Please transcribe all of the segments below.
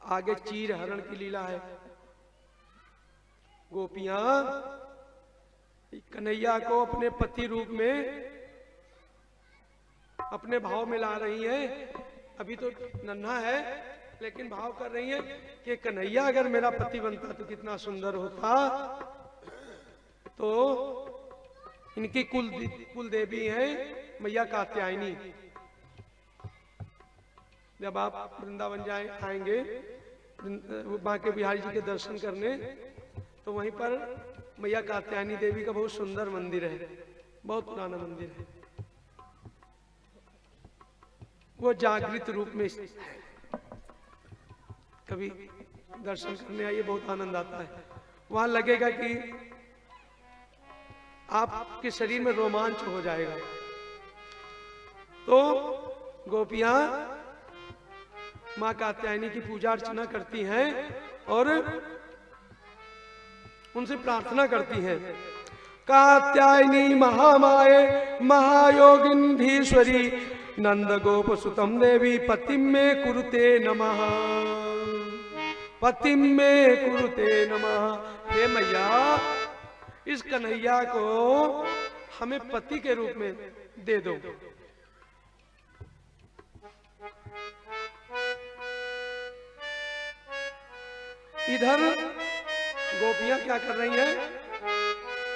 आगे चीर हरण की लीला है। गोपियां कन्हैया को अपने पति रूप में अपने भाव में ला रही हैं। अभी तो नन्हा है लेकिन भाव कर रही है कि कन्हैया अगर मेरा पति बनता तो कितना सुंदर होता। तो इनकी कुल देवी है मैया कात्यायनी। जब आप वृंदावन आएंगे बांके बिहारी जी के दर्शन करने, तो वहीं पर मैया कात्यायनी देवी का बहुत सुंदर मंदिर है, बहुत पुराना मंदिर है। वो जागृत रूप में है। कभी दर्शन करने आइए, बहुत आनंद आता है। वहां लगेगा कि आपके शरीर में रोमांच हो जाएगा। तो गोपियां माँ कात्यायनी की पूजा अर्चना करती हैं और उनसे प्रार्थना करती हैं। कात्यायनी महामाये महायोगिंधीश्वरी नंद गोप सुतम देवी पतिम में कुरुते नमः, पतिम में कुरुते नमः। हे मैया, इस कन्हैया को हमें पति के रूप में दे दो। इधर गोपियां क्या कर रही हैं?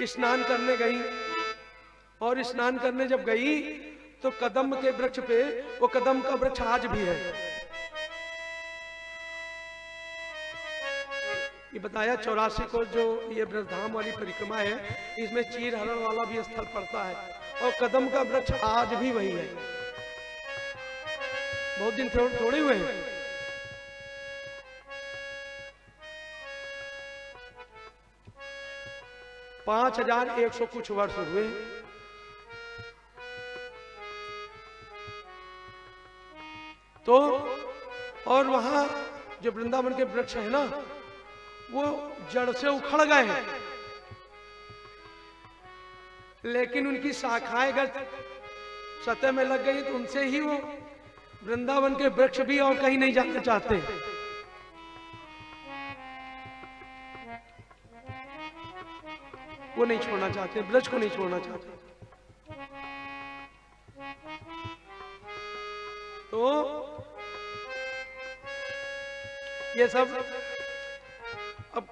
स्नान करने गई, और स्नान करने जब गई तो कदम के वृक्ष पे, वो कदम का वृक्ष आज भी है। ये बताया 84 को जो ये ब्रजधाम वाली परिक्रमा है, इसमें चीर हरण वाला भी स्थल पड़ता है, और कदम का वृक्ष आज भी वही है। बहुत दिन थोड़े हुए हैं। — 5100 कुछ वर्ष हुए। तो और वहां जो वृंदावन के वृक्ष है ना, वो जड़ से उखड़ गए हैं, लेकिन उनकी शाखाएं अगर सतह में लग गई तो उनसे ही वो वृंदावन के वृक्ष भी और कहीं नहीं जाना चाहते। वो नहीं छोड़ना चाहते, ब्रज को नहीं छोड़ना चाहते। तो ये सब अब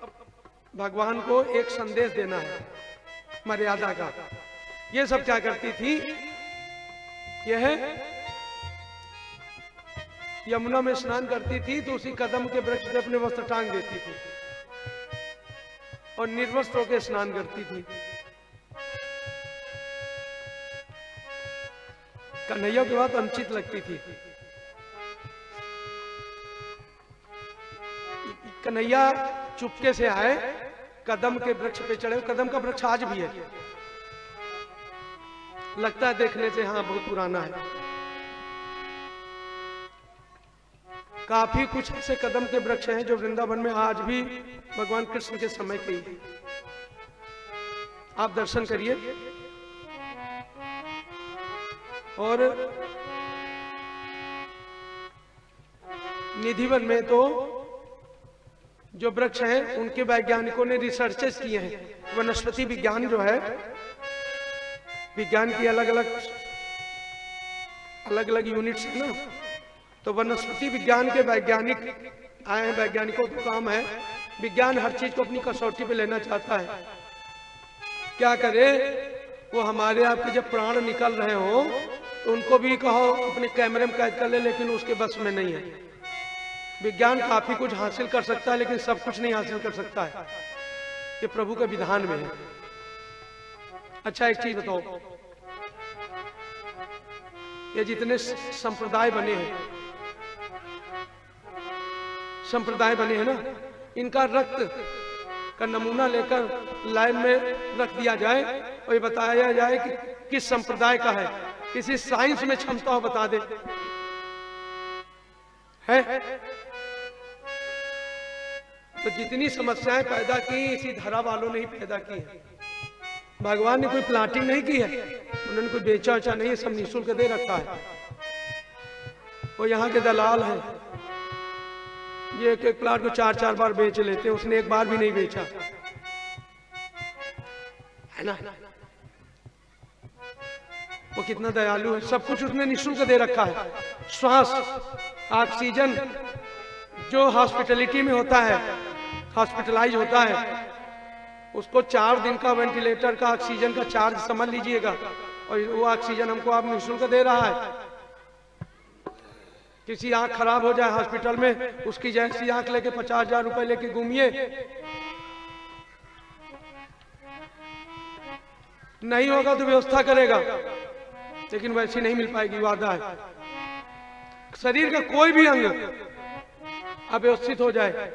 भगवान को एक संदेश देना है मर्यादा का। ये सब क्या करती थी? यह यमुना में स्नान करती थी तो उसी कदम के वृक्ष पे अपने वस्त्र टांग देती थी और निर्वस्त्र होकर स्नान करती थी। कन्हैया की बात अनुचित लगती थी। कन्हैया चुपके से आए, कदम के वृक्ष पे चढ़े। कदम का वृक्ष आज भी है, लगता है देखने से हाँ बहुत पुराना है। काफी कुछ ऐसे कदम के वृक्ष हैं जो वृंदावन में आज भी भगवान कृष्ण के समय के ही। आप दर्शन करिए। और निधिवन में तो जो वृक्ष हैं उनके वैज्ञानिकों ने रिसर्चेस किए हैं। वनस्पति विज्ञान जो है, विज्ञान की अलग अलग यूनिट्स है ना, तो वनस्पति विज्ञान के वैज्ञानिक आए हैं। वैज्ञानिकों का काम है, विज्ञान हर चीज को अपनी कसौटी पे लेना चाहता है। क्या करे वो? हमारे आपके जब प्राण निकल रहे हो तो उनको भी कहो अपने कैमरे में कैद कर ले, लेकिन उसके बस में नहीं है। विज्ञान काफी कुछ हासिल कर सकता है लेकिन सब कुछ नहीं हासिल कर सकता है। ये प्रभु के विधान में है। अच्छा एक चीज बताओ, ये जितने संप्रदाय बने हैं ना, इनका रक्त का नमूना लेकर लाइन में रख दिया जाए और ये बताया जाए कि किस संप्रदाय का है। किसी साइंस में क्षमता हो बता दे है। तो जितनी समस्याएं पैदा की इसी धरा वालों ने ही पैदा की है। भगवान ने कोई प्लाटिंग नहीं की है, उन्होंने कोई बेचा वचा नहीं है, सब निःशुल्क दे रखा है। वो यहाँ के दलाल हैं। ये एक एक प्लाट को 4-4 बार बेच लेते हैं, उसने एक बार भी नहीं बेचा, है ना। वो कितना दयालु है, सब कुछ उसने निःशुल्क दे रखा है। श्वास, ऑक्सीजन जो हॉस्पिटलिटी में होता है, हॉस्पिटलाइज होता है, उसको 4 दिन का वेंटिलेटर का ऑक्सीजन का चार्ज समझ लीजिएगा, और वो ऑक्सीजन हमको आप निःशुल्क दे रहा है। किसी आंख खराब हो जाए हॉस्पिटल में, उसकी जैसी आंख लेके 50,000 रुपए लेके घूमिए, नहीं होगा तो व्यवस्था करेगा, लेकिन वैसी नहीं मिल पाएगी, वादा है। शरीर का कोई भी अंग अव्यवस्थित हो जाए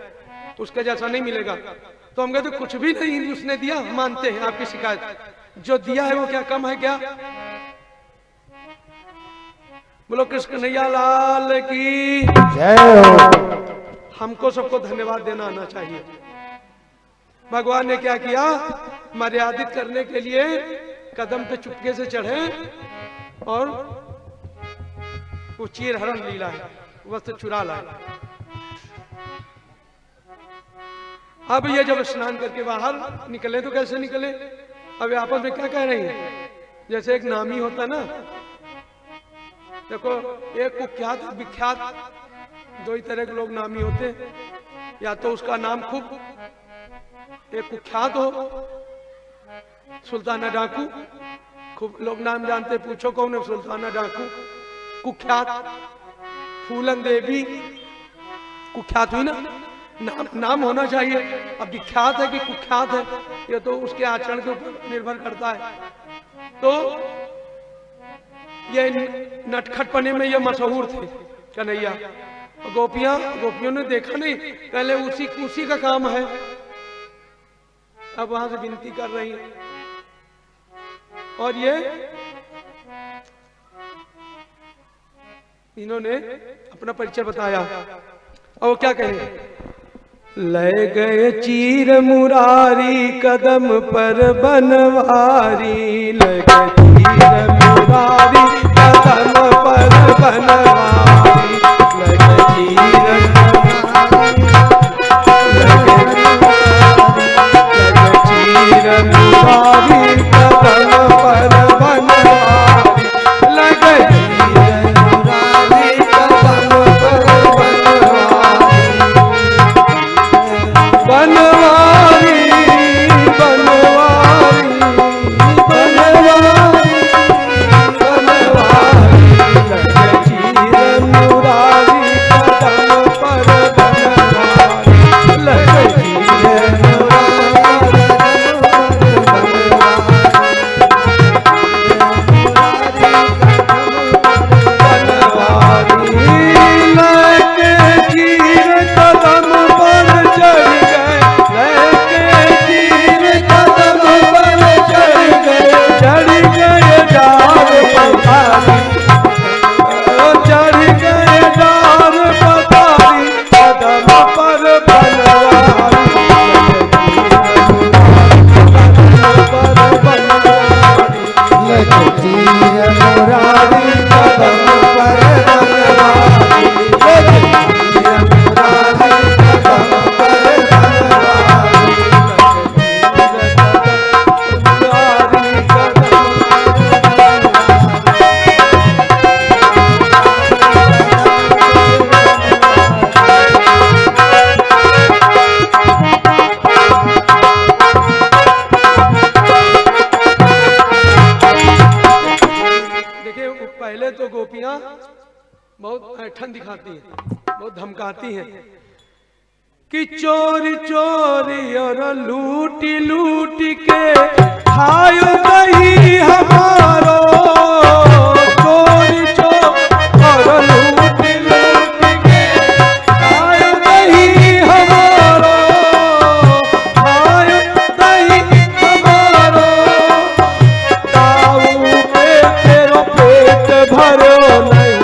उसके जैसा नहीं मिलेगा। तो हम कहते कुछ भी नहीं उसने दिया, मानते हैं आपकी शिकायत, जो दिया है वो क्या कम है क्या? बोलो कृष्ण कन्हैया लाल की जय हो। हमको सबको धन्यवाद देना आना चाहिए। भगवान ने क्या किया, मर्यादित करने के लिए कदम पे चुपके से चढ़े और वो चीर हरण लीला है, वस्त्र चुरा लाए। अब ये जब स्नान करके बाहर निकले तो कैसे निकले? अब आपस में क्या कह रही हैं? जैसे एक नामी होता ना, देखो एक कुख्यात विख्यात, दो ही तरह के लोग नामी होते हैं, या तो उसका नाम खूब एक कुख्यात हो, सुल्ताना डाकू, खूब लोग नाम जानते, पूछो कौन है? सुल्ताना डाकू। कुख्यात फूलन देवी, कुख्यात हुई ना, नाम होना चाहिए। अब विख्यात है कि कुख्यात है, ये तो उसके आचरण के ऊपर निर्भर करता है। तो ये नटखटपने में ये मशहूर थे कन्हैया। गोपियों ने देखा नहीं, पहले उसी का काम है। अब वहां से विनती कर रही है, और ये इन्होंने अपना परिचय बताया, और वो क्या कहे? ले गए चीर मुरारी कदम पर बनवारी, ले गए चीर मुरारी कदम पर बनवारी, ले गए चीर मुरारी कदम पर बनवारी, ले गए चीर मुरारी कदम पर बनवारी, बनवारी बनवारी बनवारी, लगे चीर मुरारी कदम पर बनवारी, लगे चीर मुरारी बहुत ऐठन दिखाती है, बहुत धमकाती है कि चोरी चोरी और लूटी लूटी के खायो दही हमारो, चोरी चोरी और लूटी लूटी के खायो दही हमारो, खायो दही हमारो, ताऊ पे तेरो पेट भरो नहीं,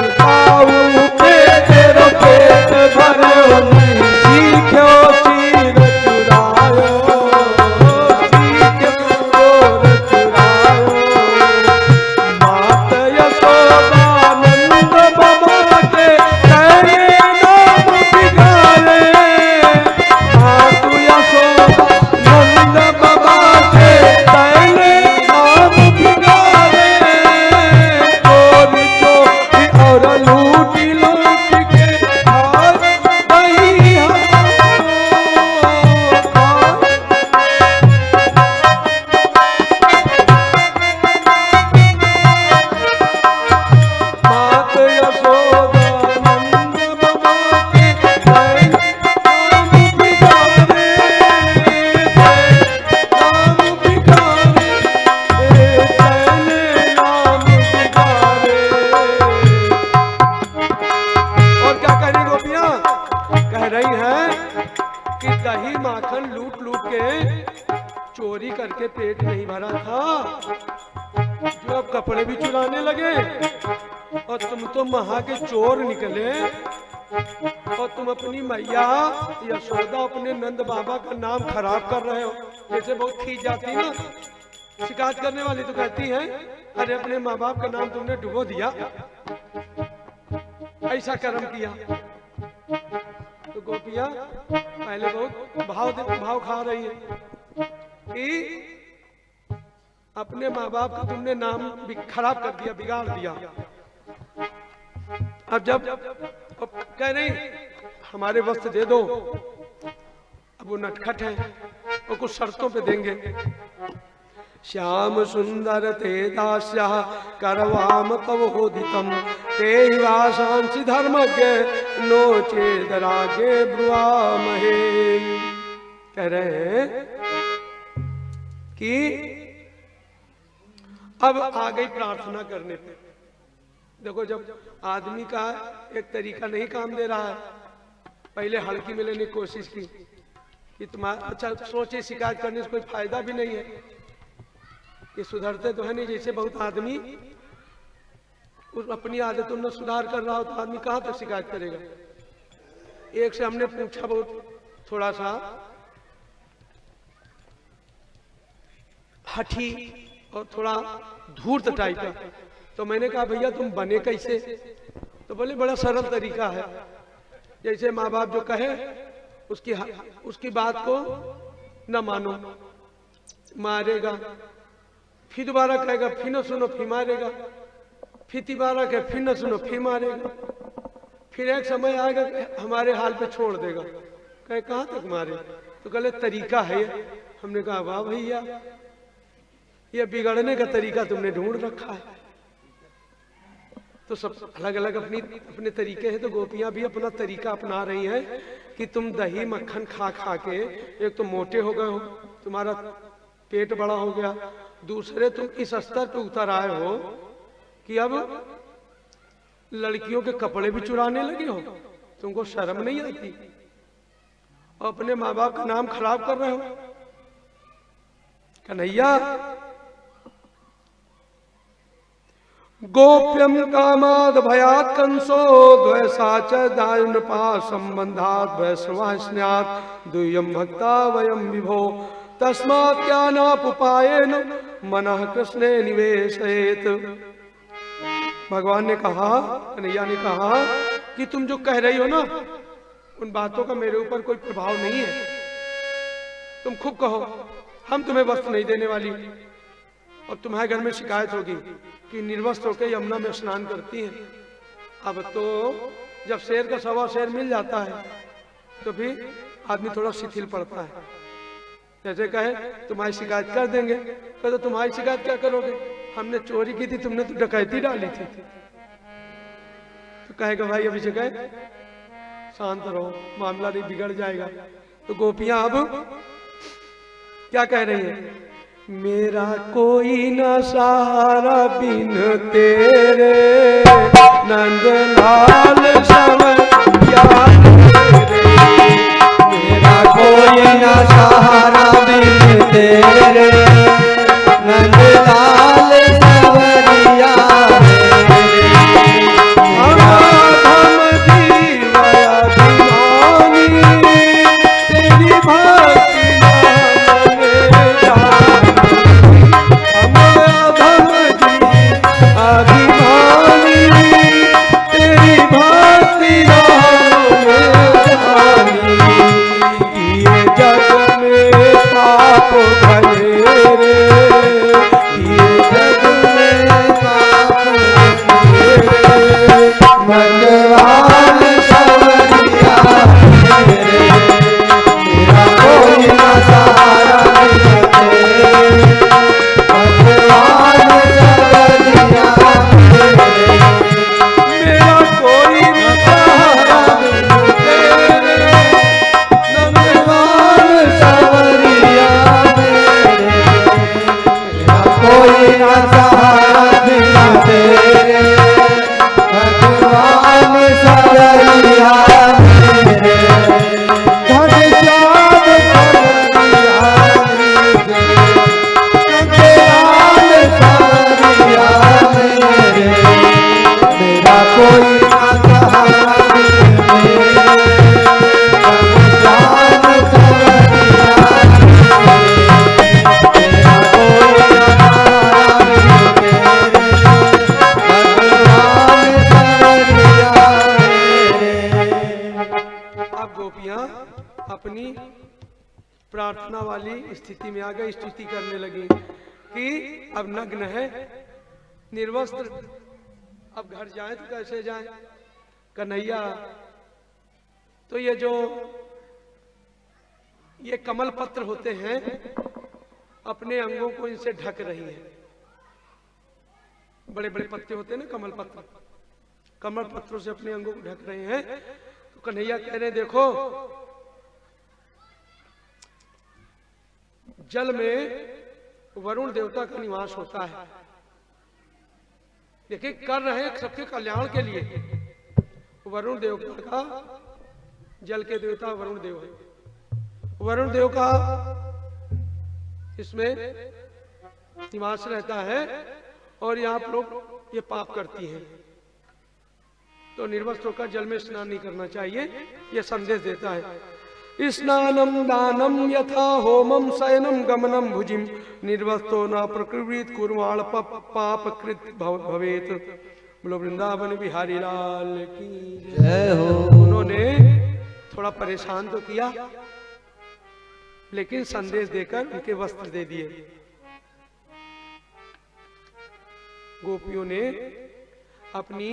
रही है कि दही माखन लूट लूट के चोरी करके पेट नहीं भरा था, जो अब कपड़े भी चुराने लगे। और तुम तो महा के चोर निकले, और तुम अपनी मैया यशोदा अपने नंद बाबा का नाम खराब कर रहे हो। जैसे बहुत खींच जाती ना शिकायत करने वाली, तो कहती है अरे अपने माँ बाप का नाम तुमने डुबो दिया, ऐसा कर्म किया। तो गोपियां पहले बहुत भाव खा रही है कि अपने माँ बाप का तुमने नाम खराब कर दिया, बिगाड़ दिया। अब जब अब कह रही हमारे वस्त्र दे दो, अब वो नटखट है, वो कुछ शर्तों पे देंगे। श्याम सुंदर ते दास्या करवाम तवोदितम ते वासांसि धर्मज्ञ नो चेद रागे ब्रुवामहे। कह रहे हैं कि अब आ गई प्रार्थना करने पे। देखो जब आदमी का एक तरीका नहीं काम दे रहा है, पहले हल्की में लेने की कोशिश की कि तुम्हारा अच्छा सोचे, शिकायत करने से कोई फायदा भी नहीं है, ये सुधरते तो है नहीं। जैसे बहुत आदमी उस अपनी आदतों में सुधार कर रहा हो तो आदमी कहाँ तक शिकायत करेगा। एक से हमने पूछा बहुत थोड़ा सा हठी और थोड़ा धूर्त टाइप का, तो मैंने कहा भैया तुम बने कैसे? तो बोले बड़ा सरल तरीका है, जैसे माँ बाप जो कहे उसकी बात को न मानो, मारेगा, फिर दोबारा कहेगा फिर न सुनो फिर मारेगा, फिर दोबारा कहे फिर न सुनो फिर मारेगा, फिर एक समय आएगा हमारे हाल पे छोड़ देगा, कहे कहाँ तक मारे? तो कहले तरीका है। हमने कहा वाह भैया, ये बिगड़ने का तरीका तुमने ढूंढ रखा है। तो सब अलग अलग अपने तरीके हैं, तो गोपियां भी अपना तरीका अपना रही हैं कि तुम दही मक्खन खा खा के एक तो मोटे हो गए हो, तुम्हारा पेट बड़ा हो गया, दूसरे तुम इस स्तर पे उतर आए हो कि अब लड़कियों के कपड़े भी चुराने लगे हो। तुमको शर्म नहीं आती? और अपने माँ बाप का नाम खराब कर रहे हो। कन्हैया गोप्यम कामाद भयात कंसो द्वैसाच दायनपा संबंधात वैश्वा स्न्यात दुय्यम भक्ता वयम विभो तस्मात् क्या नापुपायेन मनः कृष्णे निवेशयेत। भगवान ने कहा, कन्हैया ने कहा कि तुम जो कह रही हो ना, उन बातों का मेरे ऊपर कोई प्रभाव नहीं है। तुम खूब कहो, हम तुम्हें वस्त्र नहीं देने वाली। और तुम्हारे घर में शिकायत होगी कि निर्वस्त्र होकर यमुना में स्नान करती हैं। अब तो जब शेर का सवा शेर मिल जाता है तो फिर आदमी थोड़ा शिथिल पड़ता है। जैसे कहे तुम्हारी शिकायत कर देंगे, तो तुम्हारी शिकायत क्या करोगे? हमने चोरी की थी, तुमने तो डकैती डाली थी। तो कहेगा भाई अभी जगह शांत रहो, मामला नहीं बिगड़ जाएगा। तो गोपियां अब क्या कह रही हैं? मेरा कोई न सहारा बिन तेरे नंदलाल समैया तेरे। मेरा कोई न सहारा बिन तेरे नंदलाल समैया तेरी भक्ति अब गोपियां अपनी प्रार्थना वाली स्थिति में आ गई, स्तुति करने लगी कि अब नग्न है, निर्वस्त्र, अब घर जाए तो कैसे जाए कन्हैया। तो ये कमल पत्र होते हैं, अपने अंगों को इनसे ढक रही है। बड़े बड़े पत्ते होते हैं ना कमल पत्र, कमल पत्रों से अपने अंगों को ढक रहे हैं। तो कन्हैया कह रहे देखो जल में वरुण देवता का निवास होता है, देखिए कर रहे हैं सबके कल्याण के लिए। वरुण देवता का, जल के देवता वरुण देव है, वरुण देव का इसमें निवास रहता है और यहाँ आप लोग ये पाप करती हैं, तो निर्वस्त्र होकर जल में स्नान नहीं करना चाहिए। ये संदेश देता है। स्नानम दानम यथा होमम शयनम गमनम भुजिम निर्वस्तो न प्रकृत कुर्वाण पाप कृत भवेत। बोलो वृंदावन बिहारी लाल की जय हो। उन्होंने थोड़ा परेशान तो किया, लेकिन संदेश देकर उनके वस्त्र दे दिए। गोपियों ने अपनी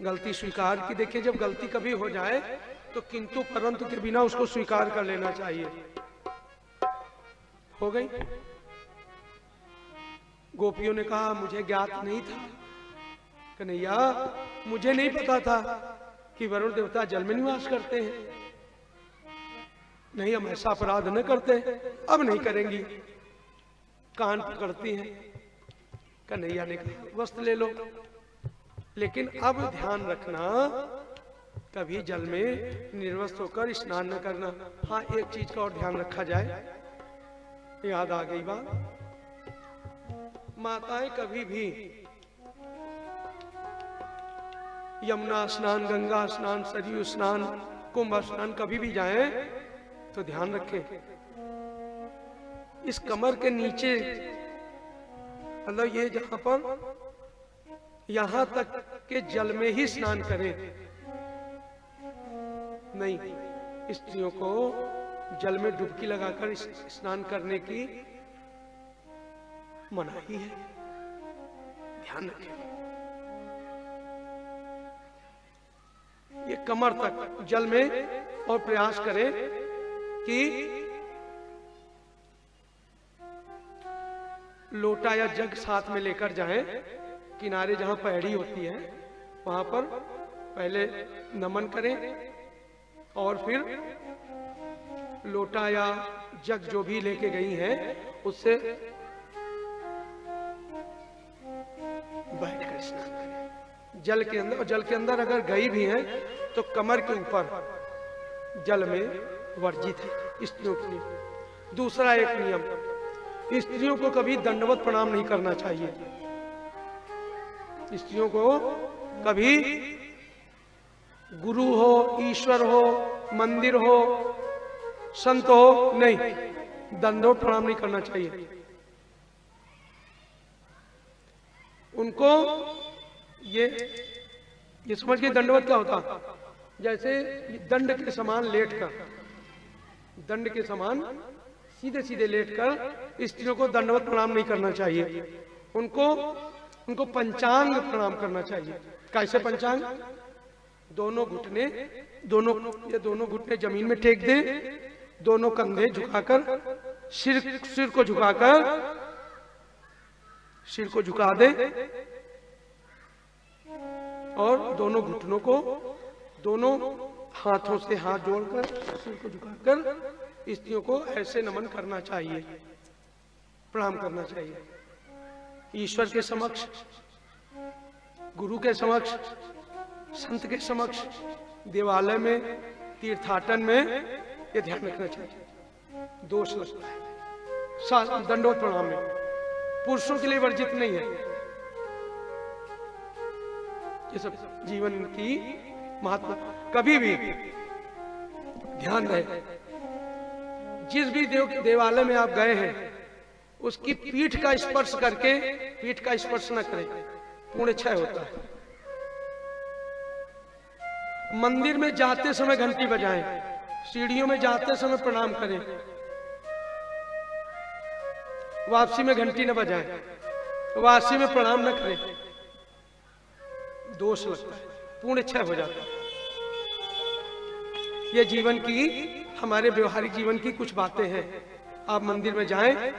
गलती स्वीकार की। देखिए जब गलती कभी हो जाए तो किंतु परंतु के बिना उसको स्वीकार कर लेना चाहिए। हो गई। गोपियों ने कहा मुझे ज्ञात नहीं था कन्हैया, मुझे नहीं पता था कि वरुण देवता जल में निवास करते हैं। नहीं हम ऐसा अपराध न करते, अब नहीं करेंगी। कान पकड़ती हैं। कन्हैया ने कहा वस्त्र ले लो, लेकिन अब ध्यान रखना कभी जल में निर्वस्त्र होकर स्नान न करना। हाँ एक चीज का और ध्यान रखा जाए, याद आ गई बात, माताएं कभी भी यमुना स्नान, गंगा स्नान, सरयू स्नान, कुंभ स्नान कभी भी जाएं तो ध्यान रखें इस कमर के नीचे, मतलब ये जहां पर यहां तक के जल में ही स्नान करें। नहीं, स्त्रियों को जल में डुबकी लगाकर स्नान करने की मनाही है, ध्यान रखें। ये कमर तक जल में, और प्रयास करें कि लोटा या जग साथ में लेकर जाएं। किनारे जहां पैड़ी होती है वहां पर पहले नमन करें और फिर लोटा या जग जो भी लेके गई हैं उससे बैठकर स्नान करें जल के अंदर। और जल के अंदर अगर गई भी हैं तो कमर के ऊपर जल में वर्जित है स्त्रियों के लिए। दूसरा एक नियम, स्त्रियों को कभी दंडवत प्रणाम नहीं करना चाहिए। स्त्रियों को कभी गुरु हो, ईश्वर हो, मंदिर हो, संत हो, नहीं, दंडवत प्रणाम नहीं करना चाहिए। उनको ये समझ के दंडवत क्या होता, जैसे दंड के समान लेटकर, दंड के समान सीधे सीधे लेटकर स्त्रियों को दंडवत प्रणाम नहीं करना चाहिए। उनको पंचांग प्रणाम करना चाहिए। कैसे पंचांग? दोनों घुटने जमीन में टेक दे, दोनों कंधे झुकाकर, सिर को झुकाकर, सिर को झुका दे और दोनों घुटनों को दोनों हाथों से हाथ जोड़कर सिर को झुकाकर स्त्रियों को ऐसे नमन करना चाहिए, प्रणाम करना चाहिए। ईश्वर के समक्ष, गुरु के समक्ष, संत के समक्ष, देवालय में, तीर्थाटन में, ये ध्यान रखना चाहिए। दोष लगता है दंडवत प्रणाम में, पुरुषों के लिए वर्जित नहीं है। ये सब जीवन की महात्मा। कभी भी ध्यान रहे, जिस भी देवालय में आप गए हैं उसकी पीठ का स्पर्श करके, पीठ का स्पर्श न करें, पूर्ण क्षय होता है। मंदिर में जाते समय घंटी बजाएं, सीढ़ियों में जाते समय प्रणाम करें, वापसी में घंटी न बजाएं, वापसी में प्रणाम न करें, दोष लगता है, पूर्ण क्षय हो जाता है। ये जीवन की, हमारे व्यवहारिक जीवन की कुछ बातें हैं। आप मंदिर में जाएं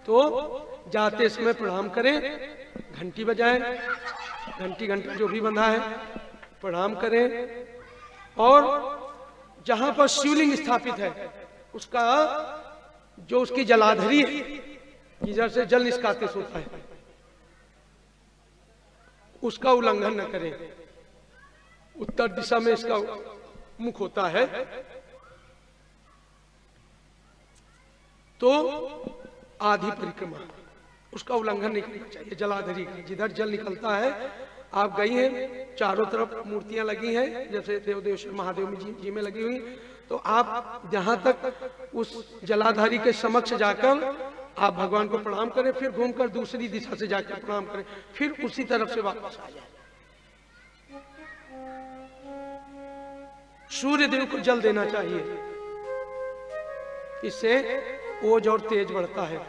तो जाते समय प्रणाम करें, घंटी बजाएं, घंटा जो भी बंधा है प्रणाम करें, और जहां पर शिवलिंग स्थापित है उसका जो उसकी जलाधरी है, जिधर से जल निष्कासित होता है, उसका उल्लंघन न करें। उत्तर दिशा में इसका मुख होता है, तो आधी परिक्रमा, उसका उल्लंघन नहीं करना चाहिए। जलाधरी का जिधर जल निकलता है, आप गई हैं, चारों तरफ मूर्तियां लगी हैं, जैसे देवदेश्वर महादेव जी में लगी हुई, तो आप जहां तक उस जलाधारी के समक्ष जाकर आप भगवान को प्रणाम करें, फिर घूमकर दूसरी दिशा से जाकर प्रणाम करें, फिर उसी तरफ से वापस आ जाए। सूर्य देव को जल देना चाहिए, इससे ओज और तेज बढ़ता है।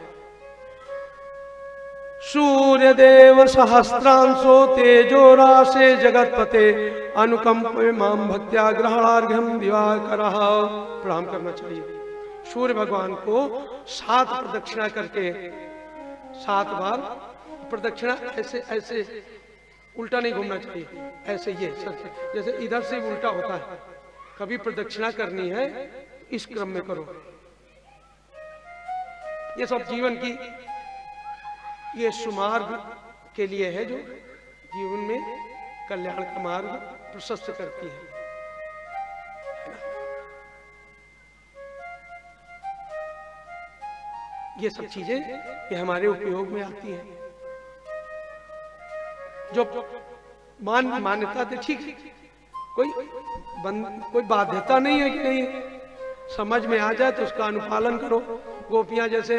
सूर्य देव सहस्रांशो तेजो राशे जगतपते अनुकंप माम भक्त्या ग्रहणार्घ्यम दिवाकरः। प्रणाम करना चाहिए। सूर्य भगवान को 7 प्रदक्षिणा करके, 7 बार प्रदक्षिणा, ऐसे ऐसे उल्टा नहीं घूमना चाहिए, ऐसे ये जैसे इधर से उल्टा होता है। कभी प्रदक्षिणा करनी है इस क्रम में करो। ये सब जीवन की ये सुमार्ग के लिए है, जो जीवन में कल्याण का मार्ग प्रशस्त करती है। ये सब चीजें ये हमारे उपयोग में आती हैं। जो मान्यता थे, ठीक, कोई बाध्यता नहीं है कि नहीं समझ में आ जाए तो उसका अनुपालन करो। गोपियां जैसे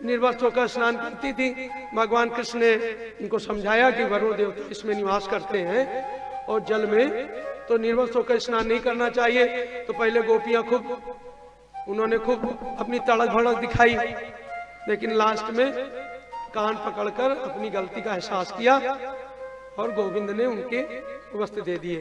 निर्वस्त्र होकर स्नान करती थी, भगवान कृष्ण ने इनको समझाया कि वरुण देवता इसमें निवास करते हैं और जल में, तो निर्वस्त्र होकर स्नान नहीं करना चाहिए। तो पहले गोपियां उन्होंने खूब अपनी तड़क भड़क दिखाई, लेकिन लास्ट में कान पकड़कर अपनी गलती का एहसास किया और गोविंद ने उनके वस्त्र दे दिए।